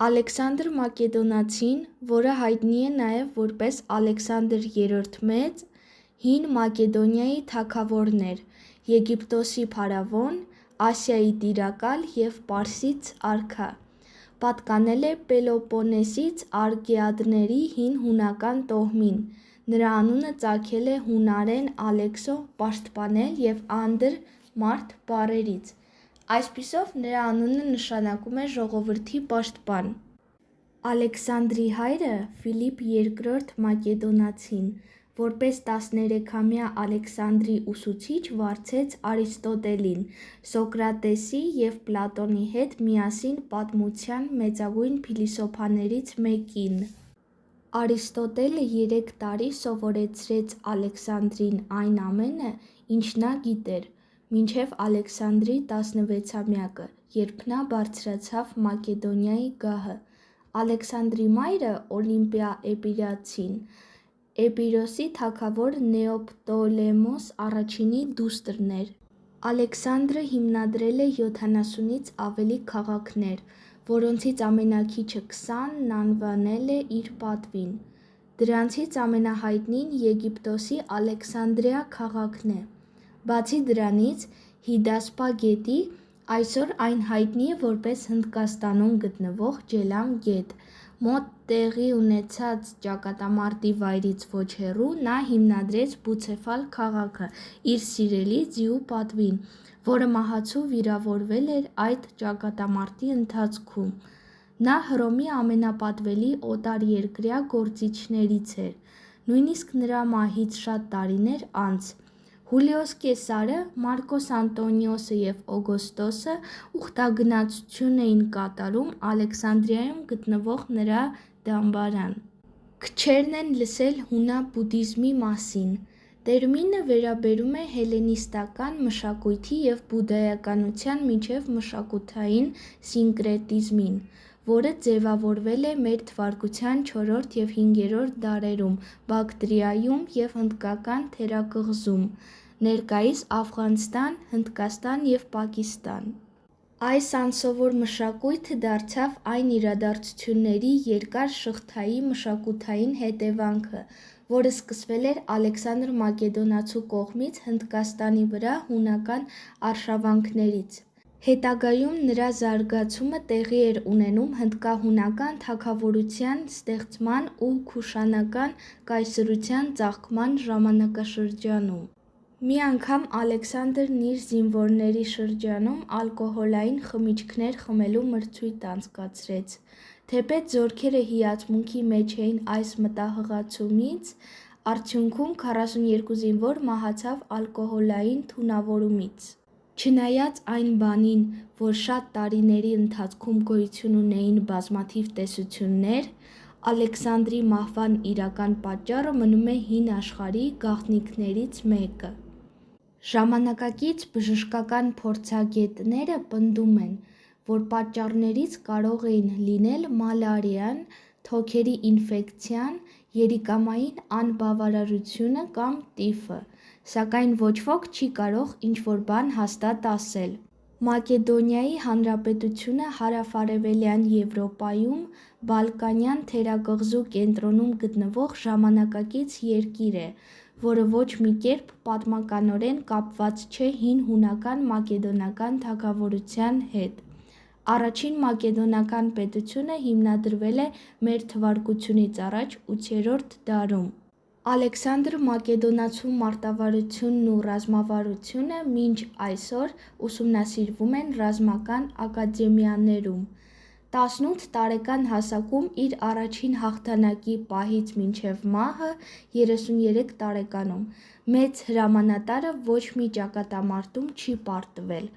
Ալեքսանդր Մակեդոնացին, որը հայտնի է նաև որպես Ալեքսանդր III Մեծ, հին Մակեդոնիայի թագավորն էր, Եգիպտոսի փարավոն, Ասիայի տիրակալ և Պարսից արքա։ Պատկանել է Պելոպոնեսից Արգեադների հին հունական տոհմին։ Նրա անունը ծագել է հունարեն ալեքսո (պաշտպանել) և անդր (մարդ) բառերից։ Այսպիսով, նրա անունը նշանակում է ժողովրդի պաշտպան։ Ալեքսանդրի հայրը Ֆիլիպ II Մակեդոնացին, որպես 13-ամյա Ալեքսանդրի ուսուցիչ վարձեց Արիստոտելին, Սոկրատեսի և Պլատոնի հետ միասին պատմության մեծագույն փիլիսոփաներից մեկին։ Արիստոտելը 3 տարի սովորեցրեց Ալեքսանդրին այն ամենը, ինչ նա գիտեր, մինչև Ալեքսանդրի 16-ամյակը, երբ նա բարձրացավ Մակեդոնիայի գահը։ Ալեքսանդրի մայրը Օլիմպիա Էպիրացին Էպիրոսի թագավոր Նեոպտոլեմոս I-ի դուստրն էր։ Ալեքսանդրը հիմնադրել է 70-ից ավելի քաղաքներ, որոնցից ամենաքիչը 20-ն անվանել է իր պատվին։ Դրանցից ամենահայտնին Եգիպտոսի Ալեքսանդրիա քաղաքն է։ Բացի դրանից, Հիդասպա գետի (այսօր այն հայտնի է որպես Հնդկաստանում գտնվող Ջելամ գետ) մոտ տեղի ունեցած ճակատամարտի վայրից ոչ հեռու նա հիմնադրեց Բուցեֆալ քաղաքը իր սիրելի ձիու պատվին, որը մահացու վիրավորվել էր այդ ճակատամարտի ընթացքում։ Նա Հռոմի ամենապատվելի օտարերկրյա գործիչներից էր, նույնիսկ նրա մահից շատ տարիներ անց։ Հուլիոս Կեսարը, Մարկոս Անտոնիոսը և Օգոստոսը ուխտագնացություն էին կատարում Ալեքսանդրիայում գտնվող նրա դամբարան։ Քչերն են լսել հունա բուդդիզմի մասին։ Տերմինը վերաբերում է հելլենիստական մշակույթի և բուդդայականության միջև մշակութային սինկրետիզմին, որը ձևավորվել է մ.թ. 4-րդ և 5-րդ դարերում Բակտրիայում և Հնդկական թերակղզում (ներկայիս Աֆղանստան, Հնդկաստան և Պակիստան)։ Այս անսովոր մշակույթը դարձավ այն իրադարձությունների երկար շղթայի մշակութային հետևանքը, որը սկսվել էր Ալեքսանդր Մակեդոնացու կողմից Հնդկաստանի վրա հունական արշավանքներից։ Հետագայում նրա զարգացումը տեղի էր ունենում հնդկահունական թագավորության ստեղծման ու Քուշանական կայսրության ծաղկման ժամանակաշրջանում։ Մի անգամ Ալեքսանդրն իր զինվորների շրջանում ալկոհոլային խմիչքներ խմելու մրցույթ անցկացրեց։ Թեպետ զորքերը հիացմունքի մեջ էին այս մտահղացումից, արդյունքում 42 զինվոր մահացավ ալկոհոլային թունավորումից։ Չնայած այն բանին, որ շատ տարիների ընթացքում գոյություն ունեին բազմաթիվ տեսություններ, Ալեքսանդրի մահվան իրական պատճառը մնում է հին աշխարհի գաղտնիքներից մեկը։ Ժամանակակից բժշկական փորձագետները պնդում են, որ պատճառներից կարող էին լինել մալարիան, թոքերի ինֆեկցիան, երիկամային անբավարարությունը կամ տիֆը, սակայն ոչ ոք չի կարող ինչ-որ բան հաստատ ասել։ Մակեդոնիայի Հանրապետությունը հարավարևելյան Եվրոպայում, Բալկանյան թերակղզու կենտրոնում գտնվող ժամանակակից երկիր է, որը ոչ մի կերպ պատմականորեն կապված չէ հին հունական մակեդոնական թագավորության հետ։ Առաջին մակեդոնական պետությունը հիմնադրվել է մ.թ.ա. 8-րդ դարում։ Ալեքսանդր Մակեդոնացու մարտավարությունն ու ռազմավարությունը մինչ այսօր ուսումնասիրվում են ռազմական ակադեմիաներում։ 18 տարեկան հասակում իր առաջին հաղթանակի պահից մինչև մահը (33 տարեկանում) մեծ հրամանատարը ոչ մի ճակատամարտում չի պարտվել։